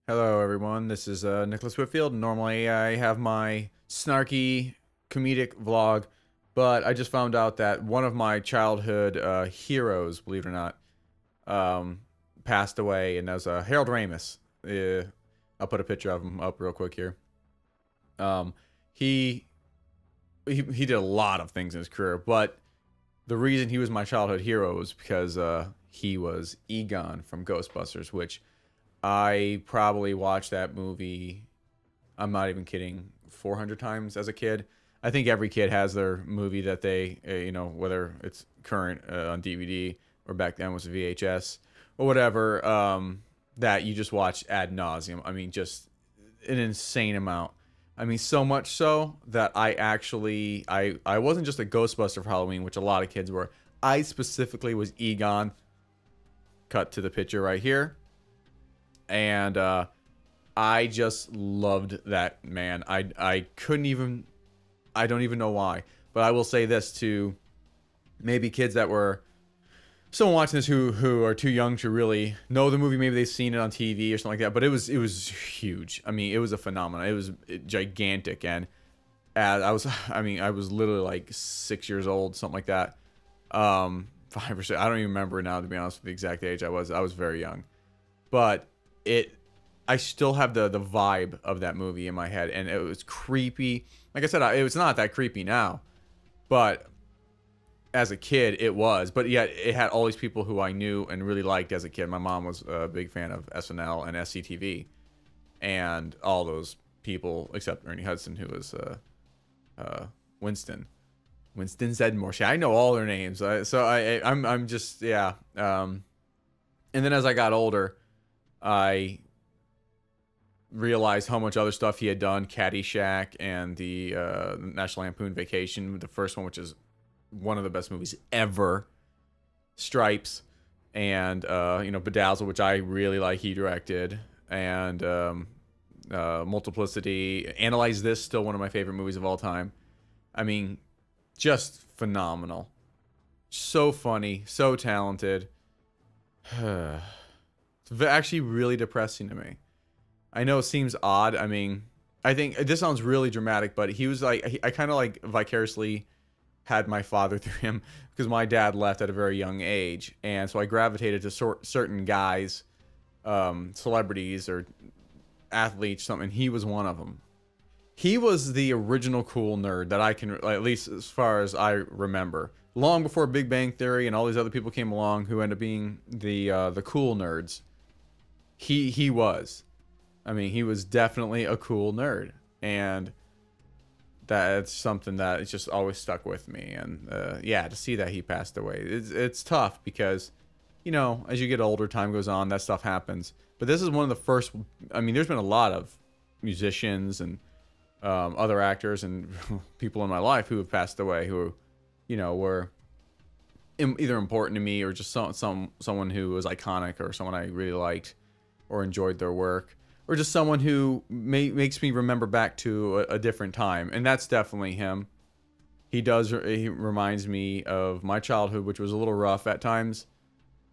Hello, everyone. This is Nicholas Whitfield. Normally, I have my snarky comedic vlog, but I just found out that one of my childhood heroes, believe it or not, passed away, and that was Harold Ramis. I'll put a picture of him up real quick here. He did a lot of things in his career, but the reason he was my childhood hero was because he was Egon from Ghostbusters, which I probably watched that movie, I'm not even kidding, 400 times as a kid. I think every kid has their movie that they, whether it's current on DVD or back then was VHS or whatever, that you just watch ad nauseum. I mean, just an insane amount. I mean, so much so that I wasn't just a Ghostbuster for Halloween, which a lot of kids were. I specifically was Egon. Cut to the picture right here. And I just loved that man. I couldn't even, I don't even know why. But I will say this to maybe kids that were, someone watching this who are too young to really know the movie. Maybe they've seen it on TV or something like that. But it was huge. I mean, it was a phenomenon. It was gigantic. And I was literally like 6 years old, something like that. 5 or 6. I don't even remember now, to be honest, with the exact age I was. I was very young. But I still have the vibe of that movie in my head, and it was creepy. Like I said, it was not that creepy now, but as a kid it was. But yet it had all these people who I knew and really liked as a kid. My mom was a big fan of SNL and SCTV, and all those people except Ernie Hudson, who was Winston Zedmore. I know all their names, so I'm just, yeah. And then as I got older, I realized how much other stuff he had done. Caddyshack and the National Lampoon Vacation, the first one, which is one of the best movies ever. Stripes, and Bedazzled, which I really like, he directed, and Multiplicity. Analyze This, still one of my favorite movies of all time. I mean, just phenomenal. So funny, so talented. It's actually really depressing to me. I know it seems odd. I mean, I think this sounds really dramatic, but he was like, I kind of like vicariously had my father through him, because my dad left at a very young age. And so I gravitated to certain guys, celebrities or athletes, something. He was one of them. He was the original cool nerd that I can, at least as far as I remember. Long before Big Bang Theory and all these other people came along who ended up being the cool nerds. He was. I mean, he was definitely a cool nerd, and that's something that it's just always stuck with me. And yeah, to see that he passed away, it's tough, because as you get older, time goes on, that stuff happens. But this is one of the first. I mean, there's been a lot of musicians and other actors and people in my life who have passed away, who were either important to me or just someone who was iconic, or someone I really liked or enjoyed their work, or just someone who makes me remember back to a different time. And that's definitely him. He reminds me of my childhood, which was a little rough at times,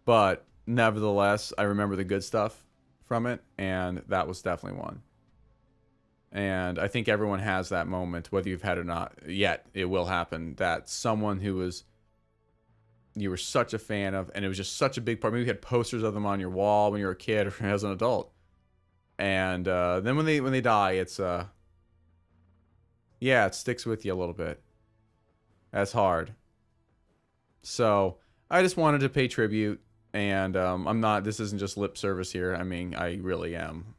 but nevertheless, I remember the good stuff from it, and that was definitely one. And I think everyone has that moment, whether you've had it or not yet. It will happen, that someone who you were such a fan of, and it was just such a big part. Maybe you had posters of them on your wall when you were a kid or as an adult. And then when they die, it's yeah, it sticks with you a little bit. That's hard. So I just wanted to pay tribute, and this isn't just lip service here. I mean, I really am.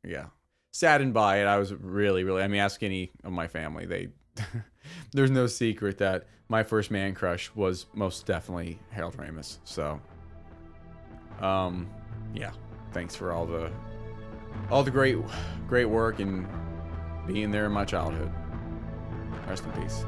Yeah. Saddened by it. I was really, I mean, ask any of my family. There's no secret that my first man crush was most definitely Harold Ramis. So, yeah, thanks for all the great work and being there in my childhood. Rest in peace.